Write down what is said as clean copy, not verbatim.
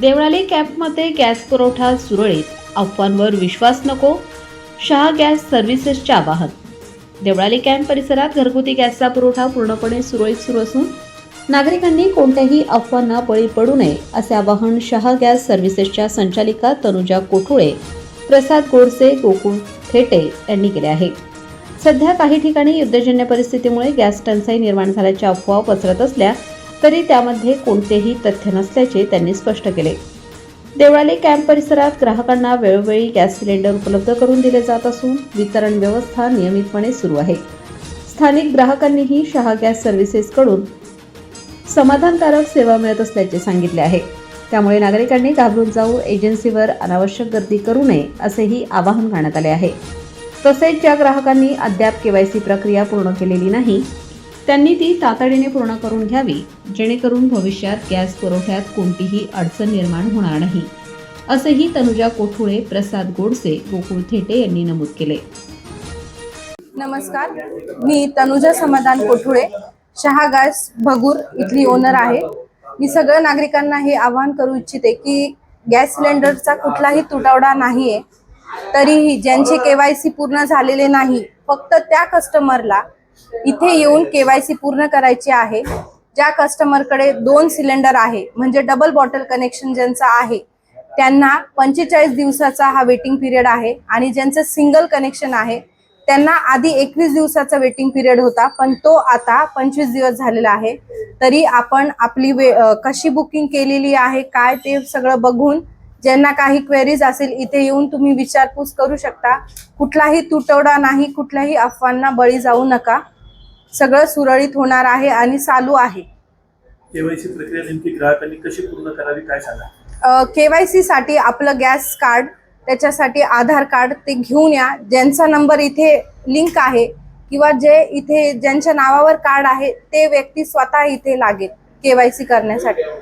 देवळाली कॅम्पमध्ये गॅस पुरवठा सुरळीत, अफवांवर विश्वास नको, शहा गॅस सर्व्हिसेसचे आवाहन. देवळाली कॅम्प परिसरात घरगुती गॅसचा पुरवठा पूर्णपणे सुरळीत सुरू असून नागरिकांनी कोणत्याही अफवांना बळी पडू नये असे आवाहन शहा गॅस सर्व्हिसेसच्या संचालिका तनुजा कोठुळे, प्रसाद गोडसे, गोकुळ थेटे यांनी केले आहे. सध्या काही ठिकाणी युद्धजन्य परिस्थितीमुळे गॅस टंचाई निर्माण झाल्याच्या अफवा पसरत असल्या तरी त्यामध्ये कोणतेही तथ्य नसल्याचे त्यांनी स्पष्ट केले. देवळाली कॅम्प परिसरात ग्राहकांना वेळोवेळी गॅस सिलेंडर उपलब्ध करून दिले जात असून वितरण व्यवस्था नियमितपणे सुरू आहे. स्थानिक ग्राहकांनीही शहा गॅस सर्व्हिसेसकडून समाधानकारक सेवा मिळत असल्याचे सांगितले आहे. त्यामुळे नागरिकांनी घाबरून जाऊ एजन्सीवर अनावश्यक गर्दी करू नये असेही आवाहन करण्यात आले आहे. तसेच ज्या ग्राहकांनी अद्याप केवायसी प्रक्रिया पूर्ण केलेली नाही त्यांनी ती तातडीने पूर्ण करून घ्यावी, जेणेकरून भविष्यात गॅस पुरवठ्यात कोणतीही अडचण निर्माण होणार नाही, असेही तनुजा कोठुळे, प्रसाद गोडसे, गोकुळ थेटे यांनी नमूद केले. नमस्कार, मी तनुजा समाधान कोठुळे, शहा गॅस भगूर इथली ओनर आहे. मी सगळ्या नागरिकांना हे आवाहन करू इच्छिते की गॅस सिलेंडरचा कुठलाही तुटवडा नाहीये. तरीही ज्यांचे केवायसी पूर्ण झालेले नाही, फक्त त्या कस्टमरला इथे येऊन केवायसी पूर्ण करायची आहे. ज्या कस्टमरकडे 2 सिलेंडर आहे, म्हणजे डबल बॉटल कनेक्शन ज्यांचा आहे, त्यांना 45 दिवसाचा हा वेटिंग पिरियड आहे. आणि ज्यांचं सिंगल कनेक्शन आहे त्यांना आधी 21 दिवसाचा वेटिंग पिरियड होता, पण तो आता 25 दिवस झालेला आहे. तरी आपण आपली कशी बुकिंग केलेली आहे काय ते सगळं बघून ज्यांना काही क्वेरीज असेल इथे येऊन तुम्ही विचारपूस करू शकता. कुठलाही तुटवडा नाही, कुठल्याही अफवांना बळी जाऊ नका. सगळं सुरळीत होणार आहे आणि चालू आहे. केवायसी प्रक्रिया नेमकी ग्राहकांनी कशी पूर्ण करावी काय सांगा? केवायसी साठी आपलं गॅस कार्ड, त्याच्यासाठी आधार कार्ड ते घेऊन या. ज्यांचा नंबर इथे लिंक आहे किंवा जे इथे ज्यांच्या नावावर कार्ड आहे ते व्यक्ती स्वतः इथे लागेल केवायसी करण्यासाठी.